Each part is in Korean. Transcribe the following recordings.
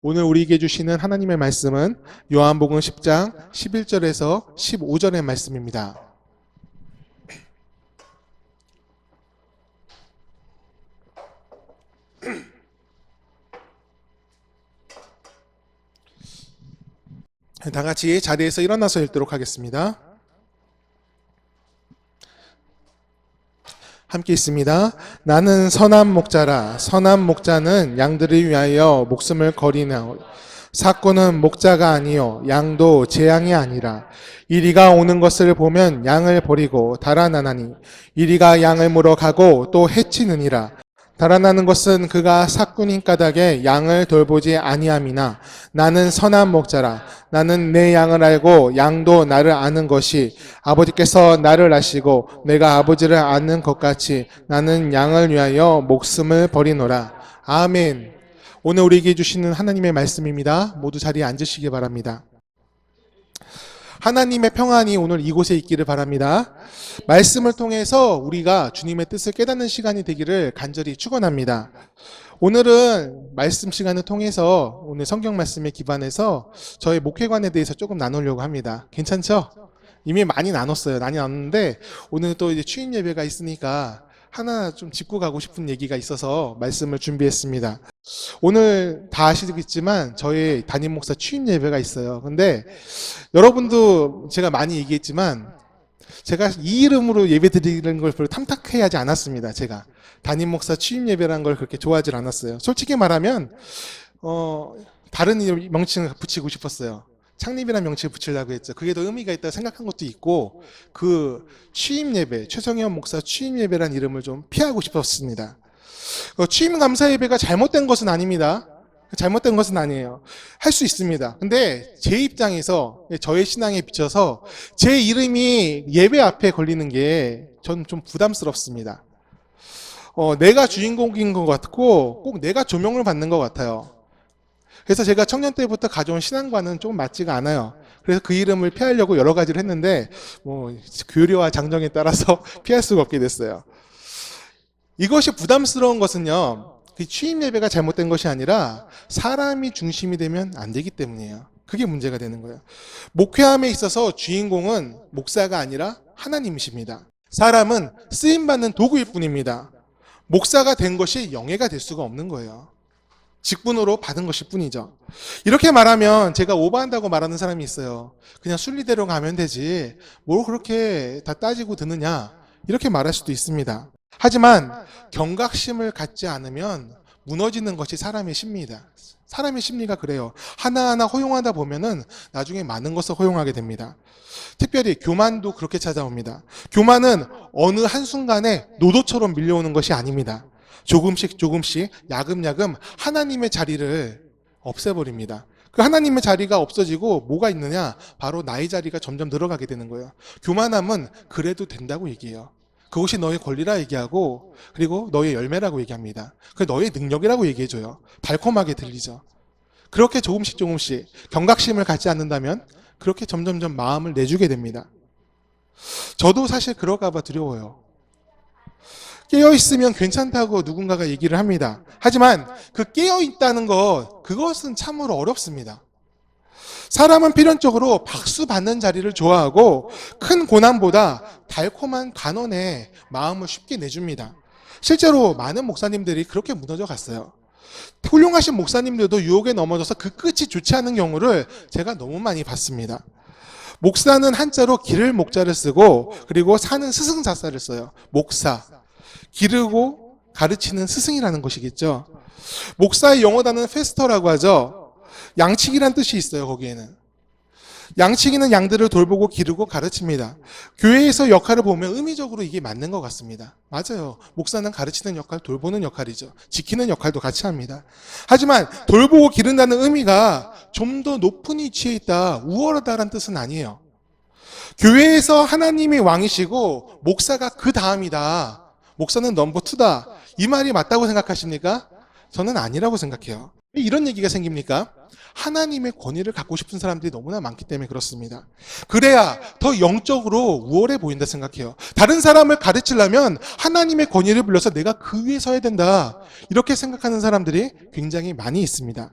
오늘 우리에게 주시는 하나님의 말씀은 요한복음 10장 11절에서 15절의 말씀입니다. 다 같이 자리에서 일어나서 읽도록 하겠습니다. 함께 있습니다. 나는 선한 목자라. 선한 목자는 양들을 위하여 목숨을 거리나오. 삭구는 목자가 아니요 양도 제 양이 아니라. 이리가 오는 것을 보면 양을 버리고 달아나나니 이리가 양을 물어가고 또 해치느니라. 달아나는 것은 그가 삭군인 까닭에 양을 돌보지 아니함이나 나는 선한 목자라. 나는 내 양을 알고 양도 나를 아는 것이 아버지께서 나를 아시고 내가 아버지를 아는 것 같이 나는 양을 위하여 목숨을 버리노라. 아멘. 오늘 우리에게 주시는 하나님의 말씀입니다. 모두 자리에 앉으시기 바랍니다. 하나님의 평안이 오늘 이곳에 있기를 바랍니다. 말씀을 통해서 우리가 주님의 뜻을 깨닫는 시간이 되기를 간절히 축원합니다. 오늘은 말씀 시간을 통해서 오늘 성경 말씀에 기반해서 저의 목회관에 대해서 조금 나누려고 합니다. 괜찮죠? 이미 많이 나눴어요. 많이 나눴는데 오늘 또 이제 취임 예배가 있으니까 하나 좀 짚고 가고 싶은 얘기가 있어서 말씀을 준비했습니다. 오늘 다 아시겠지만 저희 담임 목사 취임 예배가 있어요. 근데 여러분도 제가 많이 얘기했지만 제가 이 이름으로 예배 드리는 걸 별로 탐탁해 하지 않았습니다. 제가 담임 목사 취임 예배라는 걸 그렇게 좋아하지 않았어요. 솔직히 말하면 다른 명칭을 붙이고 싶었어요. 창립이라는 명칭을 붙이려고 했죠. 그게 더 의미가 있다고 생각한 것도 있고 그 취임 예배, 최성현 목사 취임 예배라는 이름을 좀 피하고 싶었습니다. 취임 감사 예배가 잘못된 것은 아닙니다. 잘못된 것은 아니에요. 할 수 있습니다. 근데 제 입장에서 저의 신앙에 비춰서 제 이름이 예배 앞에 걸리는 게 저는 좀 부담스럽습니다. 내가 주인공인 것 같고 꼭 내가 조명을 받는 것 같아요. 그래서 제가 청년 때부터 가져온 신앙과는 좀 맞지가 않아요. 그래서 그 이름을 피하려고 여러 가지를 했는데 교류와 장정에 따라서 피할 수가 없게 됐어요. 이것이 부담스러운 것은요, 그 취임 예배가 잘못된 것이 아니라 사람이 중심이 되면 안 되기 때문이에요. 그게 문제가 되는 거예요. 목회함에 있어서 주인공은 목사가 아니라 하나님이십니다. 사람은 쓰임받는 도구일 뿐입니다. 목사가 된 것이 영예가 될 수가 없는 거예요. 직분으로 받은 것일 뿐이죠. 이렇게 말하면 제가 오버한다고 말하는 사람이 있어요. 그냥 순리대로 가면 되지 뭘 그렇게 다 따지고 드느냐 이렇게 말할 수도 있습니다. 하지만 경각심을 갖지 않으면 무너지는 것이 사람의 심리다. 사람의 심리가 그래요. 하나하나 허용하다 보면은 나중에 많은 것을 허용하게 됩니다. 특별히 교만도 그렇게 찾아옵니다. 교만은 어느 한순간에 노도처럼 밀려오는 것이 아닙니다. 조금씩 야금야금 하나님의 자리를 없애버립니다. 그 하나님의 자리가 없어지고 뭐가 있느냐? 바로 나의 자리가 점점 늘어가게 되는 거예요. 교만함은 그래도 된다고 얘기해요. 그것이 너의 권리라 얘기하고 그리고 너의 열매라고 얘기합니다. 그 너의 능력이라고 얘기해줘요. 달콤하게 들리죠. 그렇게 조금씩 경각심을 갖지 않는다면 그렇게 점점점 마음을 내주게 됩니다. 저도 사실 그럴까 봐 두려워요. 깨어있으면 괜찮다고 누군가가 얘기를 합니다. 하지만 그 깨어있다는 그것은 참으로 어렵습니다. 사람은 필연적으로 박수 받는 자리를 좋아하고 큰 고난보다 달콤한 간언에 마음을 쉽게 내줍니다. 실제로 많은 목사님들이 그렇게 무너져 갔어요. 훌륭하신 목사님들도 유혹에 넘어져서 그 끝이 좋지 않은 경우를 제가 너무 많이 봤습니다. 목사는 한자로 기를 목자를 쓰고 그리고 사는 스승자사를 써요. 목사. 기르고 가르치는 스승이라는 것이겠죠. 목사의 영어 단어는 페스터라고 하죠. 양치기란 뜻이 있어요. 거기에는 양치기는 양들을 돌보고 기르고 가르칩니다. 교회에서 역할을 보면 의미적으로 이게 맞는 것 같습니다. 맞아요. 목사는 가르치는 역할, 돌보는 역할이죠. 지키는 역할도 같이 합니다. 하지만 돌보고 기른다는 의미가 좀 더 높은 위치에 있다, 우월하다라는 뜻은 아니에요. 교회에서 하나님이 왕이시고 목사가 그 다음이다, 목사는 넘버 2다, 이 말이 맞다고 생각하십니까? 저는 아니라고 생각해요. 왜 이런 얘기가 생깁니까? 하나님의 권위를 갖고 싶은 사람들이 너무나 많기 때문에 그렇습니다. 그래야 더 영적으로 우월해 보인다 생각해요. 다른 사람을 가르치려면 하나님의 권위를 빌려서 내가 그 위에 서야 된다, 이렇게 생각하는 사람들이 굉장히 많이 있습니다.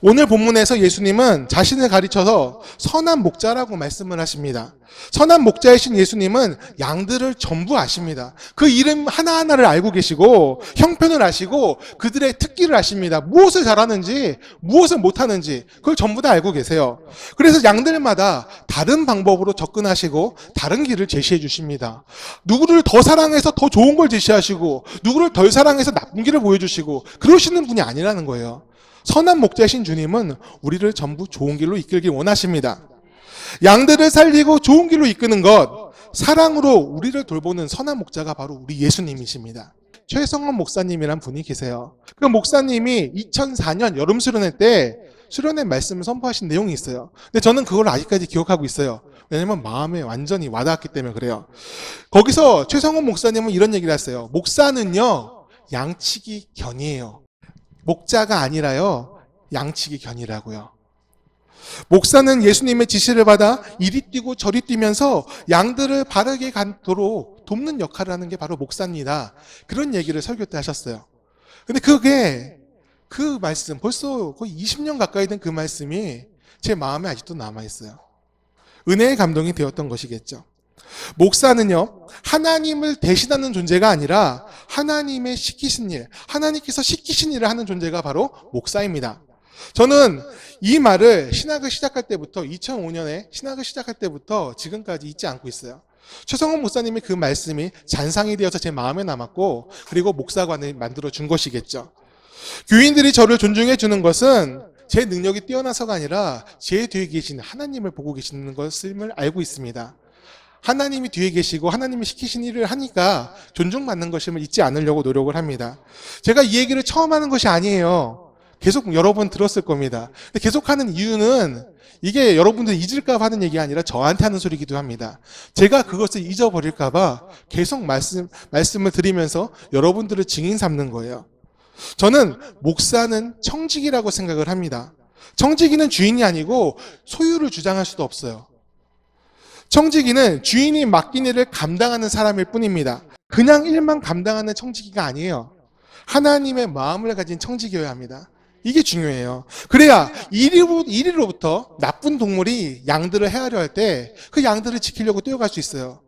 오늘 본문에서 예수님은 자신을 가리쳐서 선한 목자라고 말씀을 하십니다. 선한 목자이신 예수님은 양들을 전부 아십니다. 그 이름 하나하나를 알고 계시고 형편을 아시고 그들의 특기를 아십니다. 무엇을 잘하는지 무엇을 못하는지 그걸 전부 다 알고 계세요. 그래서 양들마다 다른 방법으로 접근하시고 다른 길을 제시해 주십니다. 누구를 더 사랑해서 더 좋은 걸 제시하시고 누구를 덜 사랑해서 나쁜 길을 보여주시고 그러시는 분이 아니라는 거예요. 선한 목자이신 주님은 우리를 전부 좋은 길로 이끌길 원하십니다. 양들을 살리고 좋은 길로 이끄는 것, 사랑으로 우리를 돌보는 선한 목자가 바로 우리 예수님이십니다. 최성원 목사님이란 분이 계세요. 그 목사님이 2004년 여름 수련회 때 수련회 말씀을 선포하신 내용이 있어요. 근데 저는 그걸 아직까지 기억하고 있어요. 왜냐면 마음에 완전히 와닿았기 때문에 그래요. 거기서 최성원 목사님은 이런 얘기를 했어요. 목사는요, 양치기 견이에요. 목자가 아니라요, 양치기 견이라고요. 목사는 예수님의 지시를 받아 이리 뛰고 저리 뛰면서 양들을 바르게 가도록 돕는 역할을 하는 게 바로 목사입니다. 그런 얘기를 설교 때 하셨어요. 근데 그 말씀, 벌써 거의 20년 가까이 된 그 말씀이 제 마음에 아직도 남아있어요. 은혜의 감동이 되었던 것이겠죠. 목사는요, 하나님을 대신하는 존재가 아니라 하나님의 시키신 일, 하나님께서 시키신 일을 하는 존재가 바로 목사입니다. 저는 이 말을 신학을 시작할 때부터 2005년에 신학을 시작할 때부터 지금까지 잊지 않고 있어요. 최성원 목사님이 그 말씀이 잔상이 되어서 제 마음에 남았고 그리고 목사관을 만들어 준 것이겠죠. 교인들이 저를 존중해 주는 것은 제 능력이 뛰어나서가 아니라 제 뒤에 계신 하나님을 보고 계시는 것을 알고 있습니다. 하나님이 뒤에 계시고 하나님이 시키신 일을 하니까 존중받는 것임을 잊지 않으려고 노력을 합니다. 제가 이 얘기를 처음 하는 것이 아니에요. 계속 여러 번 들었을 겁니다. 근데 계속 하는 이유는 이게 여러분들 잊을까 봐 하는 얘기가 아니라 저한테 하는 소리이기도 합니다. 제가 그것을 잊어버릴까 봐 계속 말씀을 드리면서 여러분들을 증인 삼는 거예요. 저는 목사는 청지기라고 생각을 합니다. 청지기는 주인이 아니고 소유를 주장할 수도 없어요. 청지기는 주인이 맡긴 일을 감당하는 사람일 뿐입니다. 그냥 일만 감당하는 청지기가 아니에요. 하나님의 마음을 가진 청지기여야 합니다. 이게 중요해요. 그래야 이리로부터 나쁜 동물이 양들을 해하려 할 때 그 양들을 지키려고 뛰어갈 수 있어요.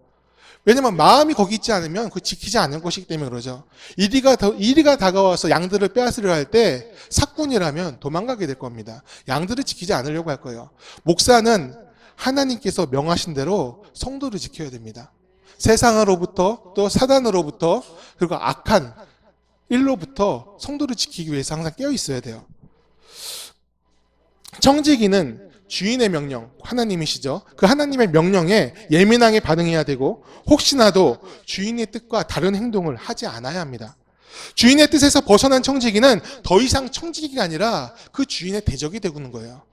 왜냐면 마음이 거기 있지 않으면 그 지키지 않을 것이기 때문에 그러죠. 이리가 다가와서 양들을 빼앗으려 할 때 사꾼이라면 도망가게 될 겁니다. 양들을 지키지 않으려고 할 거예요. 목사는 하나님께서 명하신 대로 성도를 지켜야 됩니다. 세상으로부터 또 사단으로부터 그리고 악한 일로부터 성도를 지키기 위해서 항상 깨어 있어야 돼요. 청지기는 주인의 명령, 하나님이시죠. 그 하나님의 명령에 예민하게 반응해야 되고 혹시나도 주인의 뜻과 다른 행동을 하지 않아야 합니다. 주인의 뜻에서 벗어난 청지기는 더 이상 청지기가 아니라 그 주인의 대적이 되고는 거예요.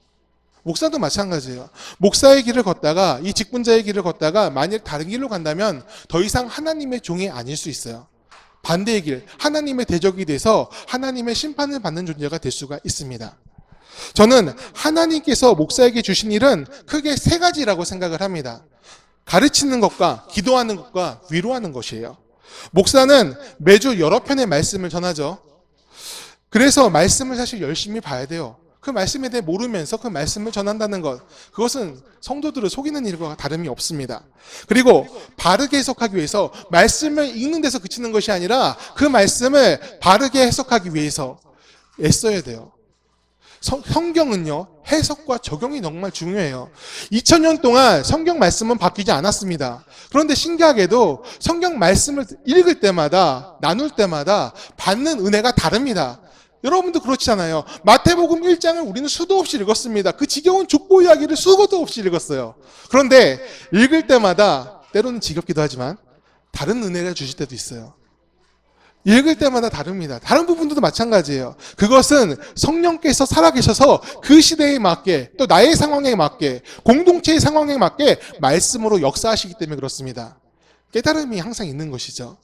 목사도 마찬가지예요. 목사의 길을 걷다가 이 직분자의 길을 걷다가 만약 다른 길로 간다면 더 이상 하나님의 종이 아닐 수 있어요. 반대의 길, 하나님의 대적이 돼서 하나님의 심판을 받는 존재가 될 수가 있습니다. 저는 하나님께서 목사에게 주신 일은 크게 세 가지라고 생각을 합니다. 가르치는 것과 기도하는 것과 위로하는 것이에요. 목사는 매주 여러 편의 말씀을 전하죠. 그래서 말씀을 사실 열심히 봐야 돼요. 그 말씀에 대해 모르면서 그 말씀을 전한다는 것, 그것은 성도들을 속이는 일과 다름이 없습니다. 그리고 바르게 해석하기 위해서 말씀을 읽는 데서 그치는 것이 아니라 그 말씀을 바르게 해석하기 위해서 애써야 돼요. 성경은요, 해석과 적용이 정말 중요해요. 2000년 동안 성경 말씀은 바뀌지 않았습니다. 그런데 신기하게도 성경 말씀을 읽을 때마다, 나눌 때마다 받는 은혜가 다릅니다. 여러분도 그렇잖아요. 마태복음 1장을 우리는 수도 없이 읽었습니다. 그 지겨운 족보 이야기를 수고도 없이 읽었어요. 그런데 읽을 때마다 때로는 지겹기도 하지만 다른 은혜를 주실 때도 있어요. 읽을 때마다 다릅니다. 다른 부분들도 마찬가지예요. 그것은 성령께서 살아계셔서 그 시대에 맞게 또 나의 상황에 맞게 공동체의 상황에 맞게 말씀으로 역사하시기 때문에 그렇습니다. 깨달음이 항상 있는 것이죠.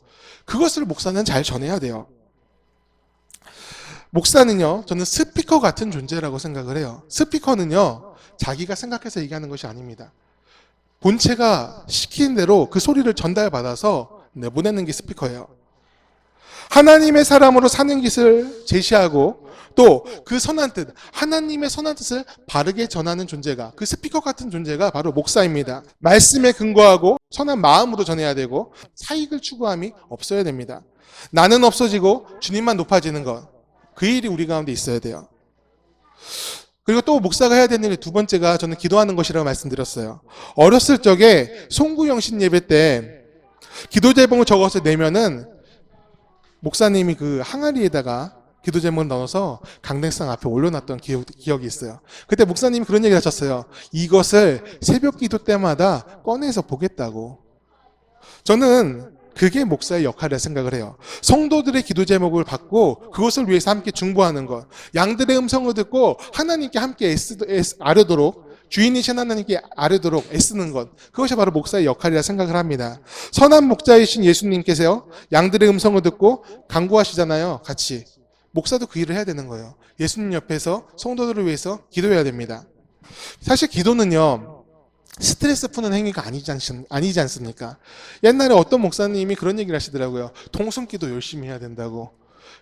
그것을 목사는 잘 전해야 돼요. 목사는요, 저는 스피커 같은 존재라고 생각을 해요. 스피커는요, 자기가 생각해서 얘기하는 것이 아닙니다. 본체가 시키는 대로 그 소리를 전달받아서 내보내는 게 스피커예요. 하나님의 사람으로 사는 것을 제시하고 또 그 선한 뜻, 하나님의 선한 뜻을 바르게 전하는 존재가, 그 스피커 같은 존재가 바로 목사입니다. 말씀에 근거하고 선한 마음으로 전해야 되고 사익을 추구함이 없어야 됩니다. 나는 없어지고 주님만 높아지는 것, 그 일이 우리 가운데 있어야 돼요. 그리고 또 목사가 해야 되는 일 두 번째가 저는 기도하는 것이라고 말씀드렸어요. 어렸을 적에 송구영신 예배 때 기도 제목을 적어서 내면은 목사님이 그 항아리에다가 기도 제목을 넣어서 강대상 앞에 올려놨던 기억이 있어요. 그때 목사님이 그런 얘기를 하셨어요. 이것을 새벽 기도 때마다 꺼내서 보겠다고. 저는 그게 목사의 역할이라 생각을 해요. 성도들의 기도 제목을 받고 그것을 위해서 함께 중보하는 것. 양들의 음성을 듣고 하나님께 함께 아뢰도록, 주인이신 하나님께 아뢰도록 애쓰는 것. 그것이 바로 목사의 역할이라 생각을 합니다. 선한 목자이신 예수님께서요, 양들의 음성을 듣고 간구하시잖아요. 같이. 목사도 그 일을 해야 되는 거예요. 예수님 옆에서 성도들을 위해서 기도해야 됩니다. 사실 기도는요, 스트레스 푸는 행위가 아니지 않습니까? 옛날에 어떤 목사님이 그런 얘기를 하시더라고요. 통성기도 열심히 해야 된다고.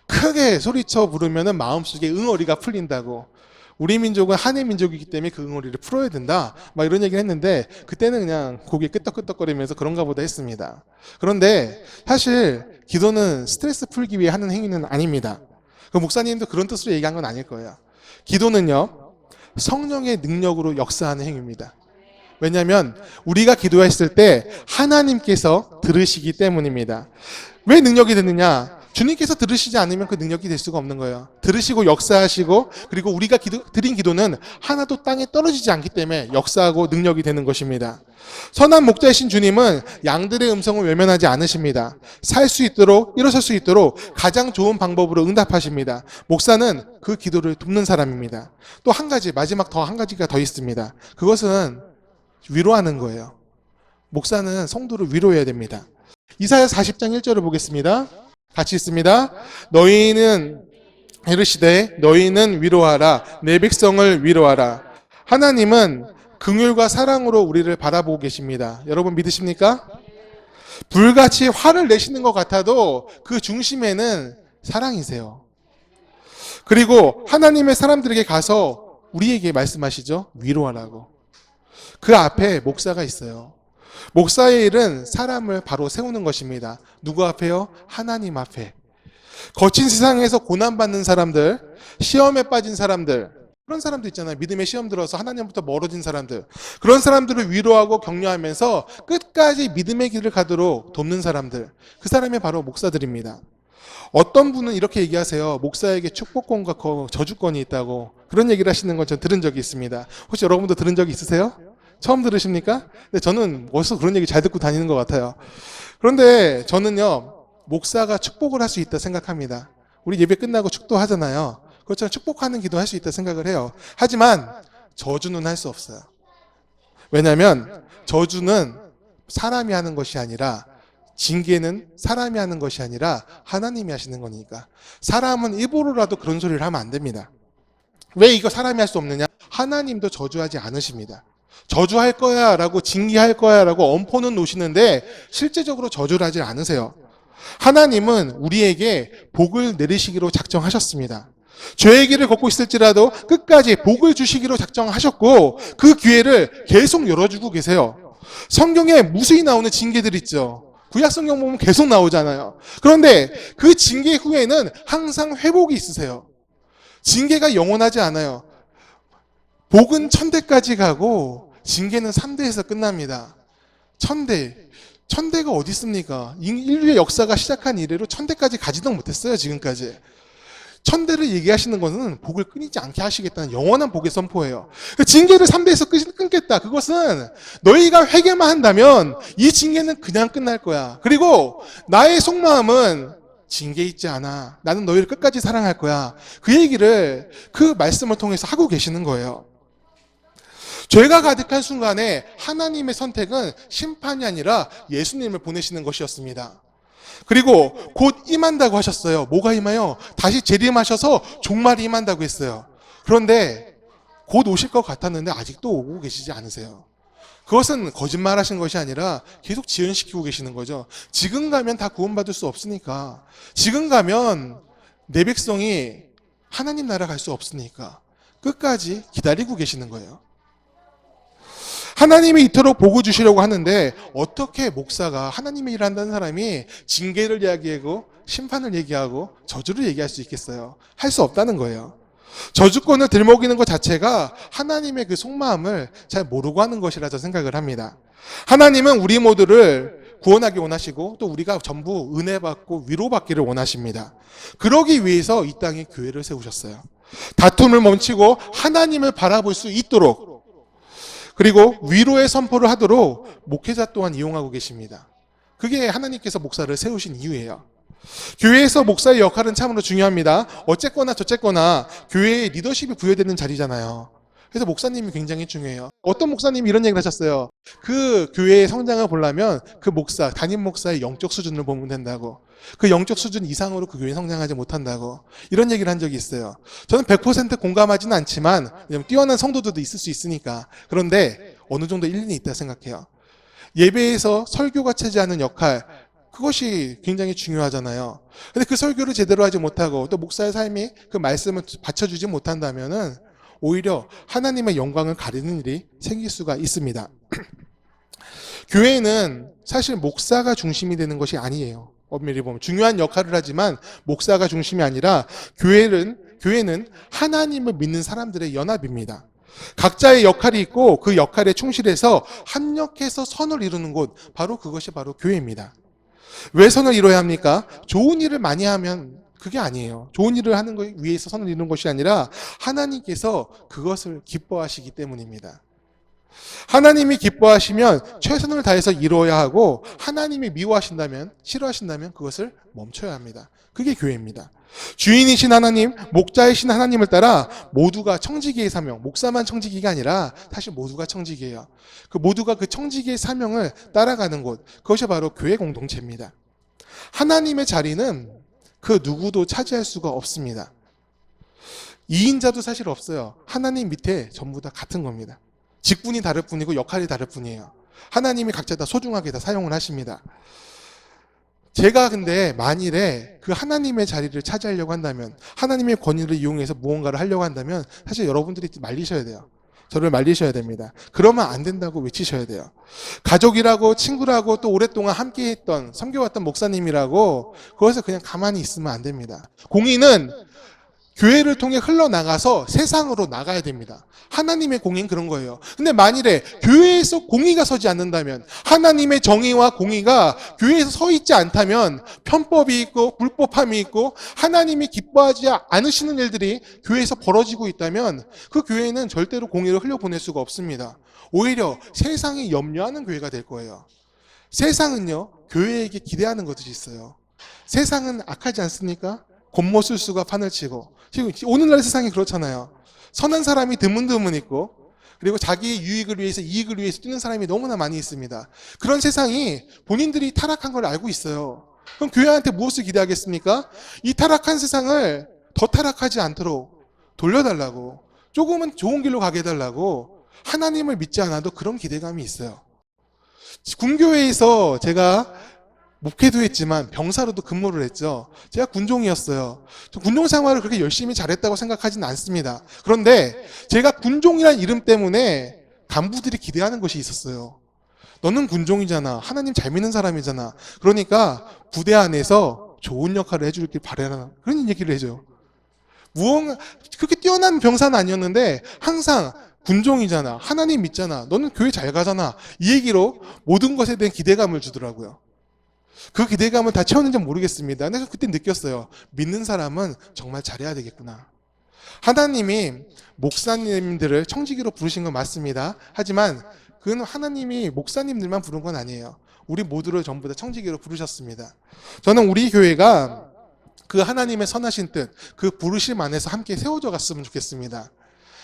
크게 소리쳐 부르면 마음속에 응어리가 풀린다고. 우리 민족은 한해 민족이기 때문에 그 응어리를 풀어야 된다. 막 이런 얘기를 했는데 그때는 그냥 고개 끄덕끄덕거리면서 그런가 보다 했습니다. 그런데 사실 기도는 스트레스 풀기 위해 하는 행위는 아닙니다. 그 목사님도 그런 뜻으로 얘기한 건 아닐 거예요. 기도는요, 성령의 능력으로 역사하는 행위입니다. 왜냐하면 우리가 기도했을 때 하나님께서 들으시기 때문입니다. 왜 능력이 되느냐? 주님께서 들으시지 않으면 그 능력이 될 수가 없는 거예요. 들으시고 역사하시고 그리고 우리가 드린 기도는 하나도 땅에 떨어지지 않기 때문에 역사하고 능력이 되는 것입니다. 선한 목자이신 주님은 양들의 음성을 외면하지 않으십니다. 살 수 있도록, 일어설 수 있도록 가장 좋은 방법으로 응답하십니다. 목사는 그 기도를 돕는 사람입니다. 또 한 가지, 마지막 한 가지가 더 있습니다. 그것은 위로하는 거예요. 목사는 성도를 위로해야 됩니다. 이사야 40장 1절을 보겠습니다. 같이 있습니다. 너희는 이르시되 너희는 위로하라. 내 백성을 위로하라. 하나님은 긍휼과 사랑으로 우리를 바라보고 계십니다. 여러분 믿으십니까? 불같이 화를 내시는 것 같아도 그 중심에는 사랑이세요. 그리고 하나님의 사람들에게 가서 우리에게 말씀하시죠. 위로하라고. 그 앞에 목사가 있어요. 목사의 일은 사람을 바로 세우는 것입니다. 누구 앞에요? 하나님 앞에. 거친 세상에서 고난받는 사람들, 시험에 빠진 사람들, 그런 사람들 있잖아요. 믿음의 시험 들어서 하나님부터 멀어진 사람들. 그런 사람들을 위로하고 격려하면서 끝까지 믿음의 길을 가도록 돕는 사람들. 그 사람이 바로 목사들입니다. 어떤 분은 이렇게 얘기하세요. 목사에게 축복권과 저주권이 있다고. 그런 얘기를 하시는 건 전 들은 적이 있습니다. 혹시 여러분도 들은 적이 있으세요? 처음 들으십니까? 근데 저는 어디서 그런 얘기 잘 듣고 다니는 것 같아요. 그런데 저는요, 목사가 축복을 할 수 있다 생각합니다. 우리 예배 끝나고 축도하잖아요. 그렇죠. 축복하는 기도 할 수 있다 생각을 해요. 하지만 저주는 할 수 없어요. 왜냐하면 저주는 사람이 하는 것이 아니라, 징계는 사람이 하는 것이 아니라 하나님이 하시는 거니까. 사람은 입으로라도 그런 소리를 하면 안 됩니다. 왜 이거 사람이 할 수 없느냐? 하나님도 저주하지 않으십니다. 저주할 거야 라고, 징계할 거야 라고 엄포는 놓으시는데 실제적으로 저주를 하지 않으세요. 하나님은 우리에게 복을 내리시기로 작정하셨습니다. 죄의 길을 걷고 있을지라도 끝까지 복을 주시기로 작정하셨고 그 기회를 계속 열어주고 계세요. 성경에 무수히 나오는 징계들 있죠. 구약성경 보면 계속 나오잖아요. 그런데 그 징계 후에는 항상 회복이 있으세요. 징계가 영원하지 않아요. 복은 천대까지 가고 징계는 3대에서 끝납니다. 천대가 어디 있습니까? 인류의 역사가 시작한 이래로 천대까지 가지도 못했어요. 지금까지. 천대를 얘기하시는 것은 복을 끊이지 않게 하시겠다는 영원한 복의 선포예요. 징계를 3대에서 끊겠다. 그것은 너희가 회개만 한다면 이 징계는 그냥 끝날 거야. 그리고 나의 속마음은 징계 있지 않아. 나는 너희를 끝까지 사랑할 거야. 그 얘기를 그 말씀을 통해서 하고 계시는 거예요. 죄가 가득한 순간에 하나님의 선택은 심판이 아니라 예수님을 보내시는 것이었습니다. 그리고 곧 임한다고 하셨어요. 뭐가 임해요? 다시 재림하셔서 종말이 임한다고 했어요. 그런데 곧 오실 것 같았는데 아직도 오고 계시지 않으세요. 그것은 거짓말하신 것이 아니라 계속 지연시키고 계시는 거죠. 지금 가면 다 구원받을 수 없으니까. 지금 가면 내 백성이 하나님 나라 갈 수 없으니까 끝까지 기다리고 계시는 거예요. 하나님이 이토록 복을 주시려고 하는데 어떻게 목사가 하나님의 일을 한다는 사람이 징계를 이야기하고 심판을 얘기하고 저주를 얘기할 수 있겠어요? 할 수 없다는 거예요. 저주권을 들먹이는 것 자체가 하나님의 그 속마음을 잘 모르고 하는 것이라 저 생각을 합니다. 하나님은 우리 모두를 구원하기 원하시고 또 우리가 전부 은혜 받고 위로받기를 원하십니다. 그러기 위해서 이 땅에 교회를 세우셨어요. 다툼을 멈추고 하나님을 바라볼 수 있도록, 그리고 위로의 선포를 하도록 목회자 또한 이용하고 계십니다. 그게 하나님께서 목사를 세우신 이유예요. 교회에서 목사의 역할은 참으로 중요합니다. 어쨌거나 저쨌거나 교회에 리더십이 부여되는 자리잖아요. 그래서 목사님이 굉장히 중요해요. 어떤 목사님이 이런 얘기를 하셨어요. 그 교회의 성장을 보려면 그 목사, 담임 목사의 영적 수준을 보면 된다고. 그 영적 수준 이상으로 그 교회 성장하지 못한다고. 이런 얘기를 한 적이 있어요. 저는 100% 공감하지는 않지만 뛰어난 성도들도 있을 수 있으니까. 그런데 어느 정도 일리는 있다 생각해요. 예배에서 설교가 차지하는 역할, 그것이 굉장히 중요하잖아요. 근데 그 설교를 제대로 하지 못하고 또 목사의 삶이 그 말씀을 받쳐주지 못한다면은 오히려 하나님의 영광을 가리는 일이 생길 수가 있습니다. 교회는 사실 목사가 중심이 되는 것이 아니에요. 엄밀히 보면 중요한 역할을 하지만 목사가 중심이 아니라 교회는 하나님을 믿는 사람들의 연합입니다. 각자의 역할이 있고 그 역할에 충실해서 합력해서 선을 이루는 곳, 바로 그것이 바로 교회입니다. 왜 선을 이뤄야 합니까? 좋은 일을 많이 하면 그게 아니에요. 좋은 일을 하는 것 위해서 선을 이루는 것이 아니라 하나님께서 그것을 기뻐하시기 때문입니다. 하나님이 기뻐하시면 최선을 다해서 이루어야 하고, 하나님이 미워하신다면, 싫어하신다면 그것을 멈춰야 합니다. 그게 교회입니다. 주인이신 하나님, 목자이신 하나님을 따라 모두가 청지기의 사명, 목사만 청지기가 아니라 사실 모두가 청지기예요. 그 모두가 그 청지기의 사명을 따라가는 곳, 그것이 바로 교회 공동체입니다. 하나님의 자리는 그 누구도 차지할 수가 없습니다. 2인자도 사실 없어요. 하나님 밑에 전부 다 같은 겁니다. 직분이 다를 뿐이고 역할이 다를 뿐이에요. 하나님이 각자 다 소중하게 다 사용을 하십니다. 제가 근데 만일에 그 하나님의 자리를 차지하려고 한다면, 하나님의 권위를 이용해서 무언가를 하려고 한다면 사실 여러분들이 말리셔야 돼요. 저를 말리셔야 됩니다. 그러면 안 된다고 외치셔야 돼요. 가족이라고 친구라고 또 오랫동안 함께했던 섬겨왔던 목사님이라고 그것을 그냥 가만히 있으면 안 됩니다. 공의는 교회를 통해 흘러나가서 세상으로 나가야 됩니다. 하나님의 공의는 그런 거예요. 근데 만일에 교회에서 공의가 서지 않는다면, 하나님의 정의와 공의가 교회에서 서 있지 않다면 편법이 있고 불법함이 있고 하나님이 기뻐하지 않으시는 일들이 교회에서 벌어지고 있다면 그 교회는 절대로 공의를 흘려보낼 수가 없습니다. 오히려 세상이 염려하는 교회가 될 거예요. 세상은요, 교회에게 기대하는 것들이 있어요. 세상은 악하지 않습니까? 곤모술수가 판을 치고, 지금 오늘날 세상이 그렇잖아요. 선한 사람이 드문드문 있고, 그리고 자기의 유익을 위해서, 이익을 위해서 뛰는 사람이 너무나 많이 있습니다. 그런 세상이 본인들이 타락한 걸 알고 있어요. 그럼 교회한테 무엇을 기대하겠습니까? 이 타락한 세상을 더 타락하지 않도록 돌려달라고, 조금은 좋은 길로 가게 해달라고, 하나님을 믿지 않아도 그런 기대감이 있어요. 군교회에서 제가 목회도 했지만 병사로도 근무를 했죠. 제가 군종이었어요. 저 군종 생활을 그렇게 열심히 잘했다고 생각하지는 않습니다. 그런데 제가 군종이라는 이름 때문에 간부들이 기대하는 것이 있었어요. 너는 군종이잖아. 하나님 잘 믿는 사람이잖아. 그러니까 부대 안에서 좋은 역할을 해주길 바라는 그런 얘기를 해줘요. 무언가 그렇게 뛰어난 병사는 아니었는데 항상 군종이잖아. 하나님 믿잖아. 너는 교회 잘 가잖아. 이 얘기로 모든 것에 대한 기대감을 주더라고요. 그 기대감은 다 채웠는지 모르겠습니다. 근데 그때 느꼈어요. 믿는 사람은 정말 잘해야 되겠구나. 하나님이 목사님들을 청지기로 부르신 건 맞습니다. 하지만 그건 하나님이 목사님들만 부른 건 아니에요. 우리 모두를 전부 다 청지기로 부르셨습니다. 저는 우리 교회가 그 하나님의 선하신 뜻, 그 부르심 안에서 함께 세워져 갔으면 좋겠습니다.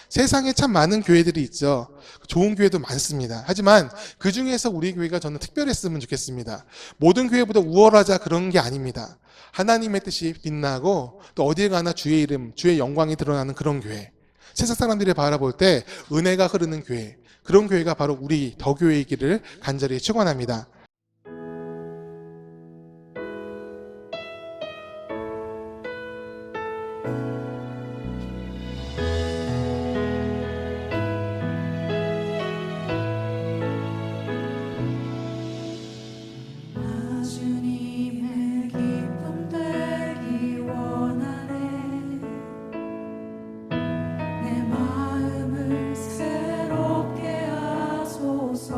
세상에 참 많은 교회들이 있죠. 좋은 교회도 많습니다. 하지만 그 중에서 우리 교회가 저는 특별했으면 좋겠습니다. 모든 교회보다 우월하자 그런 게 아닙니다. 하나님의 뜻이 빛나고 또 어딜 가나 주의 이름, 주의 영광이 드러나는 그런 교회. 세상 사람들이 바라볼 때 은혜가 흐르는 교회. 그런 교회가 바로 우리 더 교회이기를 간절히 축원합니다. 주님의 기쁨 되기 원하네. 내 마음을 새롭게 하소서.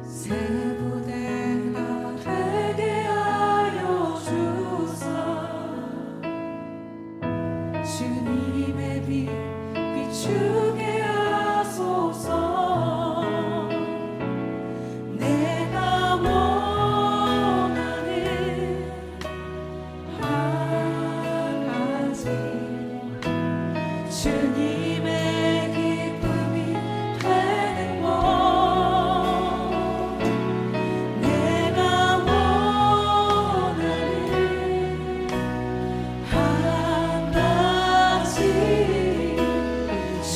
새 부대가 되게 하여 주사. 주님의 빛 비추게 하소서. 내가 원하는 한 가지 주님의 기쁨이 되는 것. 내가 원하는 한 가지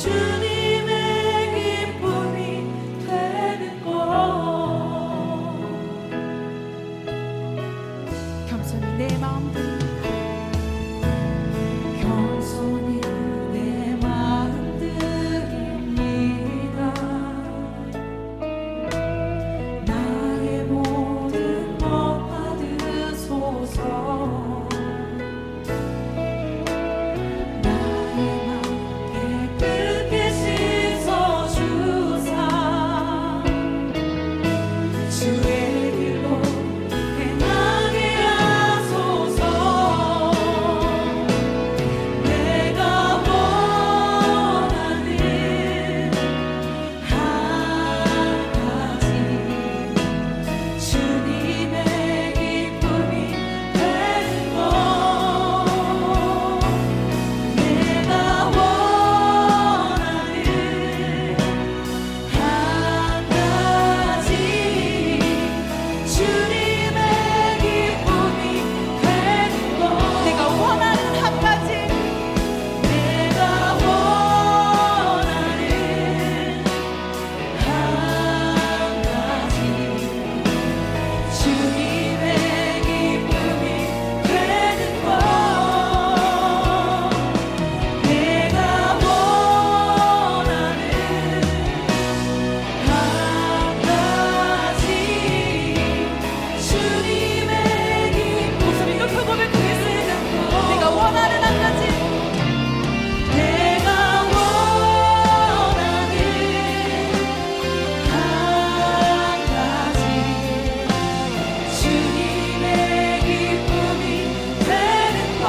주님의 기쁨이 되는 것. 겸손히 내 마음 드립니다. 겸손히 내 마음 드립니다. 나의 모든 것 받으소서. 나의 맘 깨끗게 씻어주사. 주의 길로 행하게 하소서. 내가 원하는 한 가지 주님의 기쁨이 되는 것. 내가 원하는 한 가지 주님의 기쁨이 되는 것. 내가 원하는 한 가지. 내가 원하는 한 가지 주님의 기쁨이 되는 것. 내가 원하는 한 가지 주님의 기쁨. 목소리 높여 고백하겠습니다. 내가 원하는 한 가지. 내가 원하는 한 가지 주님의 기쁨이 되는 것.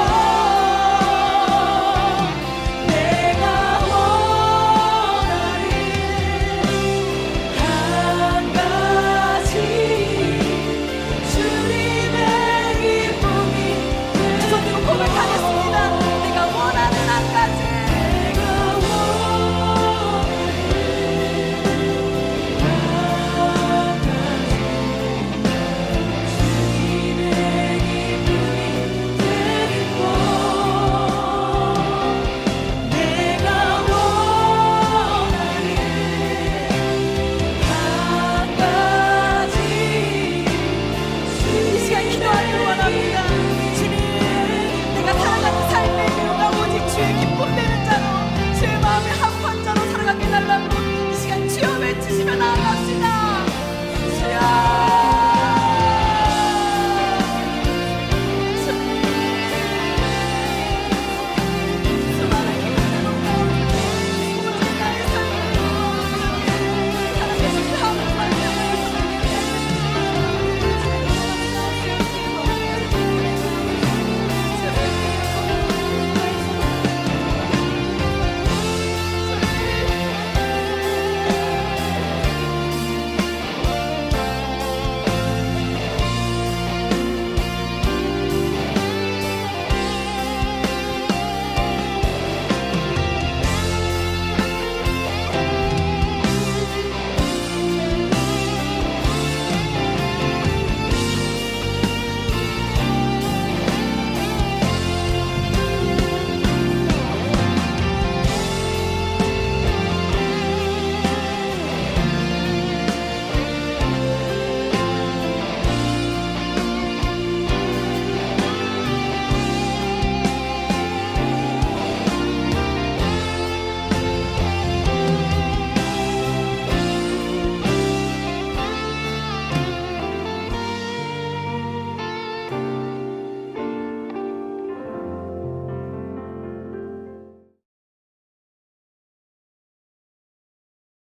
내가 원하는 한 가지 주님의 기쁨이 두 손 들고 고백하겠습니다. 내가 원하는 한 가지. 내가 원하는 한 가지 주님의 기쁨이 되는 것. 내가 원하는 한 가지 이 시간 기도하길 원합니다. 주님, 내가 살아가는 삶의 이유가 오직 주의 기쁨 되는 자로, 주의 마음에 합한 자로 살아가게 해달라고